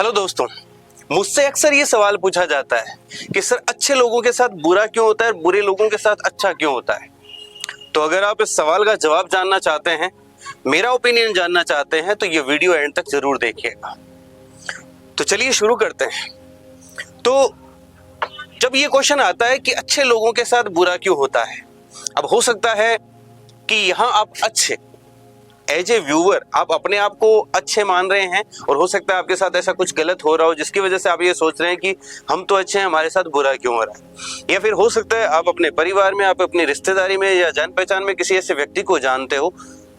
Hello दोस्तों, मुझसे अक्सर ये सवाल पूछा जाता है कि सर अच्छे लोगों के साथ बुरा क्यों होता है, बुरे लोगों के साथ अच्छा क्यों होता है। तो अगर आप इस सवाल का जवाब जानना चाहते हैं, मेरा ओपिनियन जानना चाहते हैं, तो ये वीडियो एंड तक जरूर देखिएगा। तो चलिए शुरू करते हैं। तो जब ये क्वेश्चन आता है कि अच्छे लोगों के साथ बुरा क्यों होता है, अब हो सकता है कि यहाँ आप अच्छे एज ए व्यूअर आप अपने आप को अच्छे मान रहे हैं और हो सकता है आपके साथ ऐसा कुछ गलत हो रहा हो जिसकी वजह से आप ये सोच रहे हैं कि हम तो अच्छे हैं, हमारे साथ बुरा क्यों हो रहा है। या फिर हो सकता है आप अपने परिवार में, आप अपनी रिश्तेदारी में या जान पहचान में किसी ऐसे व्यक्ति को जानते हो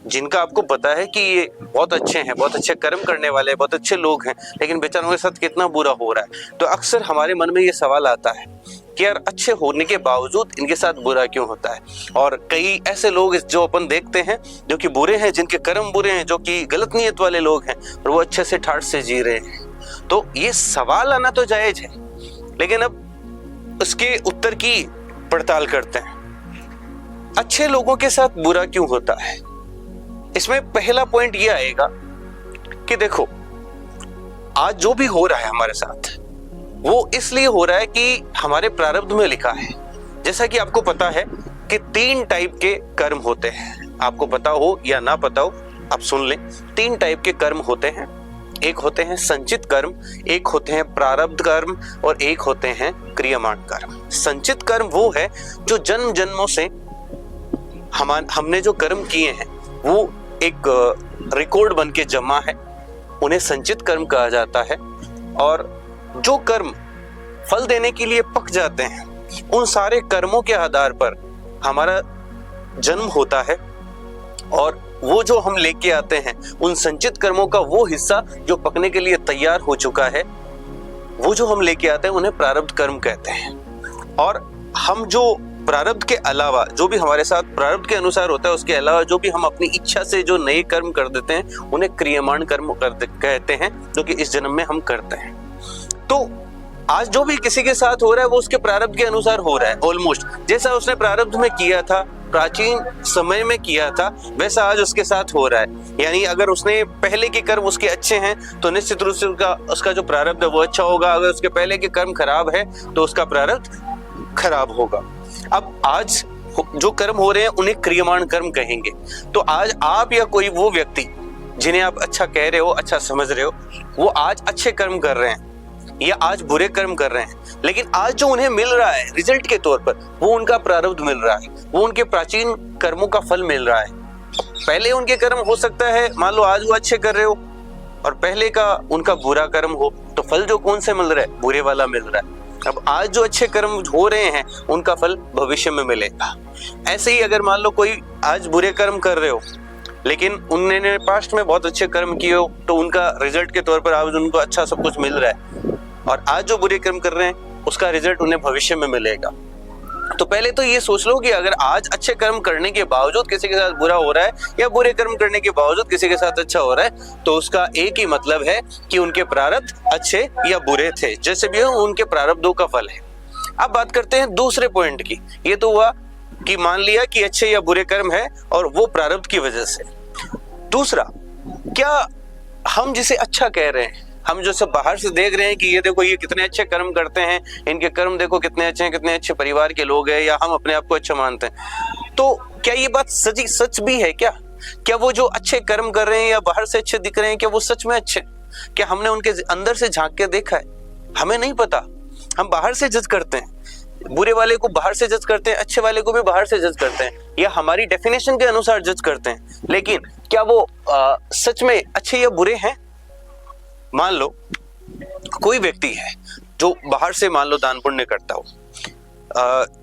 जिनका आपको पता है कि ये बहुत अच्छे हैं, बहुत अच्छे कर्म करने वाले, बहुत अच्छे लोग हैं, लेकिन बेचारों के साथ कितना बुरा हो रहा है। तो अक्सर हमारे मन में ये सवाल आता है कि यार अच्छे होने के बावजूद इनके साथ बुरा क्यों होता है। और कई ऐसे लोग जो अपन देखते हैं जो कि बुरे हैं, जिनके कर्म बुरे हैं, जो कि गलत नीयत वाले लोग हैं, और वो अच्छे से ठाठ से जी रहे हैं। तो ये सवाल आना तो जायज है, लेकिन अब उसके उत्तर की पड़ताल करते हैं। अच्छे लोगों के साथ बुरा क्यों होता है, इसमें पहला पॉइंट ये आएगा कि देखो, आज जो भी हो रहा है हमारे साथ वो इसलिए हो रहा है कि हमारे प्रारब्ध में लिखा है। जैसा कि आपको पता है कि 3 टाइप के कर्म होते हैं, आपको पता हो या ना पता हो आप सुन लें। 3 टाइप के कर्म होते हैं, एक होते हैं संचित कर्म, एक होते हैं प्रारब्ध कर्म और एक होते हैं क्रियमाण कर्म। संचित कर्म वो है जो जन्म जन्मों से हमने जो कर्म किए हैं वो एक रिकॉर्ड बन के जमा है, उन्हें संचित कर्म कहा जाता है। और जो कर्म फल देने के लिए पक जाते हैं, उन सारे कर्मों के आधार पर हमारा जन्म होता है, और वो जो हम लेके आते हैं उन संचित कर्मों का वो हिस्सा जो पकने के लिए तैयार हो चुका है, वो जो हम लेके आते हैं उन्हें प्रारब्ध कर्म कहते हैं। और हम जो प्रारब्ध के अलावा जो भी हमारे साथ प्रारब्ध के अनुसार होता है, उसके अलावा जो भी हम अपनी इच्छा से जो नए कर्म कर देते हैं उन्हें क्रियमाण कर्म कहते हैं, जो कि इस जन्म में हम करते हैं। तो आज जो भी किसी के साथ हो रहा है वो उसके प्रारब्ध के अनुसार हो रहा है। ऑलमोस्ट जैसा उसने प्रारब्ध में किया था, प्राचीन समय में किया था, वैसा आज उसके साथ हो रहा है। यानी अगर उसने पहले के कर्म उसके अच्छे हैं तो निश्चित रूप से उसका जो प्रारब्ध है वो अच्छा होगा। अगर उसके पहले के कर्म खराब है तो उसका प्रारब्ध खराब होगा। अब आज जो कर्म हो रहे हैं उन्हें क्रियमाण कर्म कहेंगे। तो आज आप या कोई वो व्यक्ति जिन्हें आप अच्छा कह रहे हो, अच्छा समझ रहे हो, वो आज अच्छे कर्म कर रहे हैं या आज बुरे कर्म कर रहे हैं, लेकिन आज जो उन्हें मिल रहा है रिजल्ट के तौर पर वो उनका प्रारब्ध मिल रहा है, वो उनके प्राचीन कर्मों का फल मिल रहा है। पहले उनके कर्म हो सकता है, मान लो आज वो अच्छे कर रहे हो और पहले का उनका बुरा कर्म हो, तो फल जो कौन से मिल रहा है, बुरे वाला मिल रहा है। अब आज जो अच्छे कर्म हो रहे हैं उनका फल भविष्य में मिलेगा। ऐसे ही अगर मान लो कोई आज बुरे कर्म कर रहे हो लेकिन उन्होंने पास्ट में बहुत अच्छे कर्म किए हो, तो उनका रिजल्ट के तौर पर आज उनको अच्छा सब कुछ मिल रहा है, और आज जो बुरे कर्म कर रहे हैं उसका रिजल्ट उन्हें भविष्य में मिलेगा। तो पहले तो ये सोच लो कि अगर आज अच्छे कर्म करने के बावजूद किसी के साथ बुरा हो रहा है या बुरे कर्म करने के बावजूद किसी के साथ अच्छा हो रहा है, तो उसका एक ही मतलब है कि उनके प्रारब्ध अच्छे या बुरे थे, जैसे भी हो उनके प्रारब्धों का फल है। अब बात करते हैं दूसरे पॉइंट की। ये तो हुआ कि मान लिया कि अच्छे या बुरे कर्म है और वो प्रारब्ध की वजह से। दूसरा, क्या हम जिसे अच्छा कह रहे हैं, हम जो सब बाहर से देख रहे हैं कि ये देखो ये कितने अच्छे कर्म करते हैं, इनके कर्म देखो कितने अच्छे हैं, कितने अच्छे परिवार के लोग हैं, या हम अपने आप को अच्छा मानते हैं, तो क्या ये बात सच भी है क्या? क्या वो जो अच्छे कर्म कर रहे हैं या बाहर से अच्छे दिख रहे हैं, क्या वो सच में अच्छे? क्या हमने उनके अंदर से झांक के देखा है? हमें नहीं पता। हम बाहर से जज करते हैं, बुरे वाले को बाहर से जज करते हैं, अच्छे वाले को भी बाहर से जज करते हैं, या हमारी डेफिनेशन के अनुसार जज करते हैं, लेकिन क्या वो सच में अच्छे या बुरे हैं? मान लो कोई व्यक्ति है जो बाहर से मान लो दान पुण्य करता हो,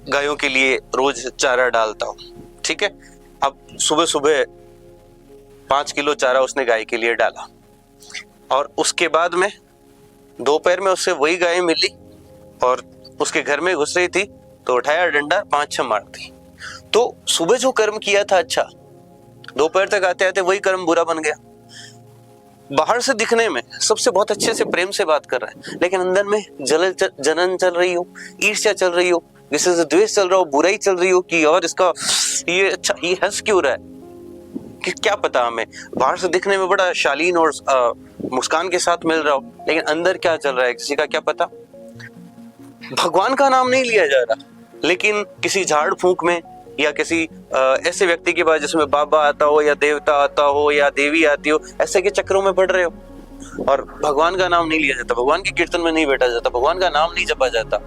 गायों के लिए रोज चारा डालता हो, ठीक है। अब सुबह सुबह 5 किलो चारा उसने गाय के लिए डाला, और उसके बाद में दोपहर में उससे वही गाय मिली और उसके घर में घुस रही थी, तो उठाया डंडा 5-6 मार दी। तो सुबह जो कर्म किया था अच्छा, दोपहर तक आते आते वही कर्म बुरा बन गया। बाहर से दिखने में सबसे बहुत अच्छे से प्रेम से बात कर रहा है, लेकिन अंदर में जलन चल रही हो, ईर्ष्या चल रही हो, किसी से द्वेष चल रहा हो, बुराई चल रही हो कि और इसका ये अच्छा, ये हंस क्यों रहा है, कि क्या पता, हमें बाहर से दिखने में बड़ा शालीन और मुस्कान के साथ मिल रहा हो, लेकिन अंदर क्या चल रहा है किसी का क्या पता। भगवान का नाम नहीं लिया जा रहा, लेकिन किसी झाड़ फूंक में या किसी ऐसे व्यक्ति के पास जिसमें बाबा आता हो या देवता आता हो या देवी आती हो, ऐसे के चक्करों में पड़ रहे हो और भगवान का नाम नहीं लिया जाता, भगवान के कीर्तन में नहीं बैठा जाता, भगवान का नाम नहीं जपा जाता।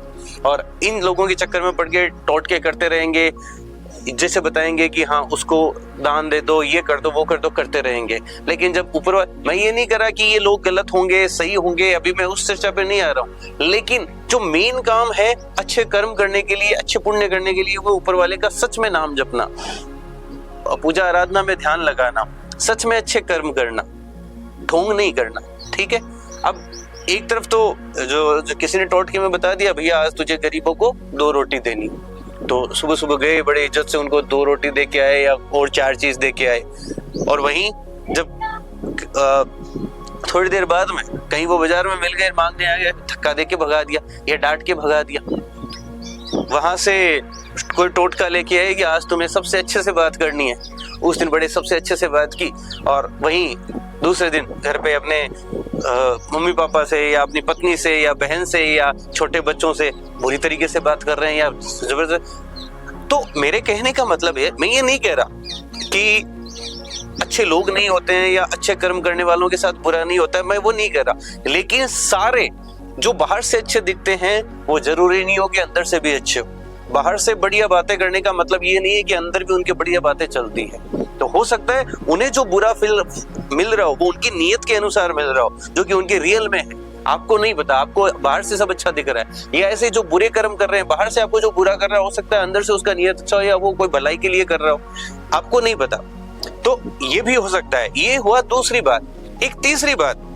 और इन लोगों के चक्कर में पड़ के टोटके करते रहेंगे, जैसे बताएंगे कि हाँ उसको दान दे दो, ये कर दो, वो कर दो, करते रहेंगे। लेकिन जब ऊपर, मैं ये नहीं कर रहा कि ये लोग गलत होंगे सही होंगे, अभी मैं उस चर्चा पे नहीं आ रहा हूँ, लेकिन जो मेन काम है अच्छे कर्म करने के लिए, अच्छे पुण्य करने के लिए, वो ऊपर वाले का सच में नाम जपना, पूजा आराधना में ध्यान लगाना, सच में अच्छे कर्म करना, ढोंग नहीं करना। ठीक है, अब एक तरफ तो जो किसी ने टोटके में बता दिया भैया आज तुझे गरीबों को 2 रोटी देनी, तो सुबह सुबह गए, बड़े इज्जत से उनको 2 रोटी दे के आए या और 4 चीज दे के आए, और वहीं जब थोड़ी देर बाद में कहीं वो बाजार में मिल गए, मांगने आ गए, धक्का दे के भगा दिया या डांट के भगा दिया। वहां से कोई टोटका लेके आए कि आज तुम्हें सबसे अच्छे से बात करनी है, उस दिन बड़े सबसे अच्छे से बात की, और वहीं दूसरे दिन घर पे अपने मम्मी पापा से या अपनी पत्नी से या बहन से या छोटे बच्चों से बुरी तरीके से बात कर रहे हैं या जबरदस्त। तो मेरे कहने का मतलब है, मैं ये नहीं कह रहा कि अच्छे लोग नहीं होते हैं या अच्छे कर्म करने वालों के साथ बुरा नहीं होता है, मैं वो नहीं कह रहा, लेकिन सारे जो बाहर से अच्छे दिखते हैं वो जरूरी नहीं हो कि अंदर से भी अच्छे हो। बाहर से बढ़िया बातें करने का मतलब ये नहीं है कि अंदर भी उनके बढ़िया बातें चलती हैं। तो हो सकता है उन्हें जो बुरा फील मिल रहा हो वो उनकी नीयत के अनुसार मिल रहा हो, जो कि उनके रियल में है, आपको नहीं पता, आपको बाहर से सब अच्छा दिख रहा है। या ऐसे जो बुरे कर्म कर रहे हैं, बाहर से आपको जो बुरा कर रहा है, हो सकता है अंदर से उसका नीयत अच्छा हो या वो कोई भलाई के लिए कर रहा हो, आपको नहीं पता। तो ये भी हो सकता है। ये हुआ दूसरी बात। एक तीसरी बात,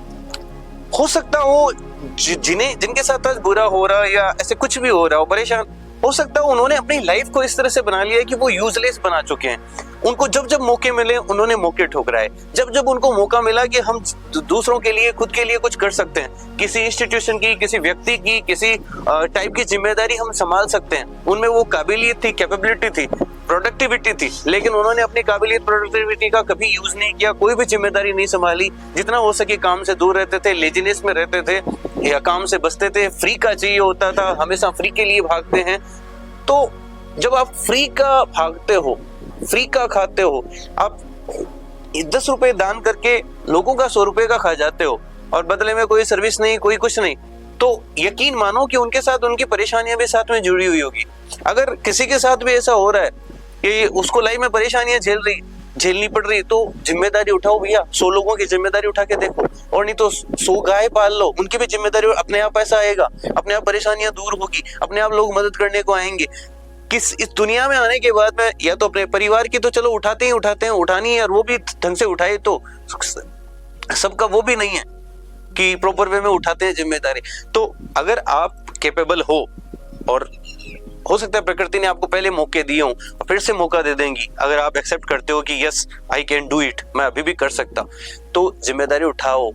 हो सकता हो जिनके साथ आज बुरा हो रहा है या ऐसे कुछ भी हो रहा हो, परेशान हो सकता है उन्होंने अपनी लाइफ को इस तरह से बना लिया है कि वो यूजलेस बना चुके हैं। उनको जब जब मौके मिले उन्होंने मौके ठुकराए, जब जब उनको मौका मिला कि हम दूसरों के लिए, खुद के लिए कुछ कर सकते हैं, किसी इंस्टीट्यूशन की, किसी व्यक्ति की, किसी टाइप की जिम्मेदारी हम संभाल सकते हैं, उनमें वो काबिलियत थी, कैपेबिलिटी थी, प्रोडक्टिविटी थी, लेकिन उन्होंने अपनी काबिलियत, प्रोडक्टिविटी का कभी यूज नहीं किया, कोई भी जिम्मेदारी नहीं संभाली, जितना हो सके काम से दूर रहते थे, लेजीनेस में रहते थे या काम से बचते थे, फ्री का चाहिए होता था, हमेशा फ्री के लिए भागते हैं। तो जब आप फ्री का भागते हो, फ्री का खाते हो, आप 10 रुपए दान करके लोगों का 100 रुपए का खा जाते हो और बदले में कोई सर्विस नहीं, कोई कुछ नहीं, तो यकीन मानो कि उनके साथ उनकी परेशानियां भी साथ में जुड़ी हुई होगी। अगर किसी के साथ भी ऐसा हो रहा है कि उसको लाइफ में परेशानियां झेलनी पड़ रही, तो जिम्मेदारी उठाओ भैया, 100 लोगों की जिम्मेदारी उठा के देखो, और नहीं तो 100 गाय पाल लो, उनकी भी जिम्मेदारी, अपने आप पैसा आएगा, अपने आप परेशानियां दूर होगी, अपने आप लोग मदद करने को आएंगे। इस दुनिया में आने के बाद में या तो अपने परिवार की तो चलो उठाते हैं, उठानी है, और वो भी ढंग से उठाए, तो सबका वो भी नहीं है कि प्रॉपर वे में उठाते हैं जिम्मेदारी। तो अगर आप कैपेबल हो, और हो सकता है प्रकृति ने आपको पहले मौके दिए हो और फिर से मौका दे देंगी, अगर आप एक्सेप्ट करते हो कि yes I can do it, मैं अभी भी कर सकता, तो जिम्मेदारी उठाओ,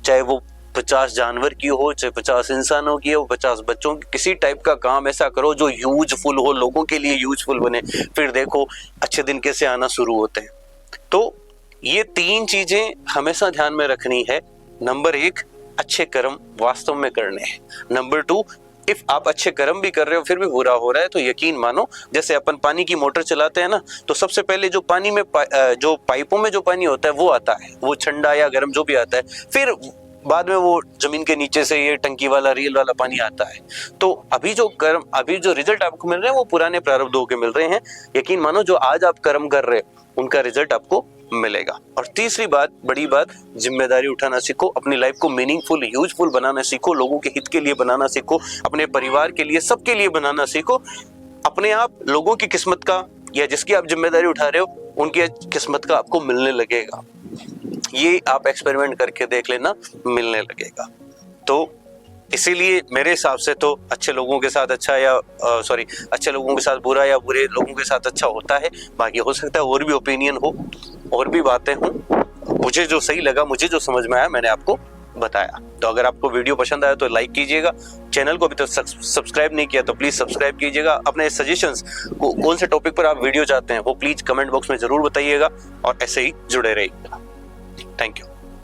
चाहे वो 50 जानवर की हो, चाहे 50 इंसानों की हो, 50 बच्चों की, किसी टाइप का काम ऐसा करो जो यूजफुल हो, लोगों के लिए यूजफुल बने, फिर देखो अच्छे दिन कैसे आना शुरू होते हैं। तो ये 3 चीजें हमेशा ध्यान में रखनी है। नंबर 1, अच्छे कर्म वास्तव में करने हैं। नंबर 2, इफ आप अच्छे कर्म भी कर रहे हो फिर भी बुरा हो रहा है, तो यकीन मानो, जैसे अपन पानी की मोटर चलाते हैं ना, तो सबसे पहले जो पानी में जो पाइपों में जो पानी होता है वो आता है, वो ठंडा या गर्म जो भी आता है, फिर बाद में वो जमीन के नीचे से ये टंकी वाला, रियल वाला पानी आता है। तो अभी जो रिजल्ट आपको मिल रहे हैं वो पुराने प्रारब्धों के मिल रहे हैं। यकीन मानो जो आज आप कर्म कर रहे हो उनका रिजल्ट आपको मिलेगा। और तीसरी बात, बड़ी बात, जिम्मेदारी उठाना सीखो, अपनी लाइफ को मीनिंगफुल, यूजफुल बनाना सीखो, लोगों के हित के लिए बनाना सीखो, अपने परिवार के लिए, सबके लिए बनाना सीखो। अपने आप लोगों की किस्मत का, या जिसकी आप जिम्मेदारी उठा रहे हो उनकी किस्मत का आपको मिलने लगेगा। ये आप एक्सपेरिमेंट करके देख लेना, मिलने लगेगा। तो इसीलिए मेरे हिसाब से तो अच्छे लोगों के साथ अच्छा अच्छे लोगों के साथ बुरा या बुरे लोगों के साथ अच्छा होता है। बाकी हो सकता है और भी ओपिनियन हो, और भी बातें हों, मुझे जो सही लगा, मुझे जो समझ में आया मैंने आपको बताया। तो अगर आपको वीडियो पसंद आया तो लाइक कीजिएगा, चैनल को अभी तक सब्सक्राइब नहीं किया तो प्लीज सब्सक्राइब कीजिएगा। अपने सजेशंस कौन से टॉपिक पर आप वीडियो चाहते हैं वो प्लीज कमेंट बॉक्स में जरूर बताइएगा और ऐसे ही जुड़े रहिएगा। Thank you.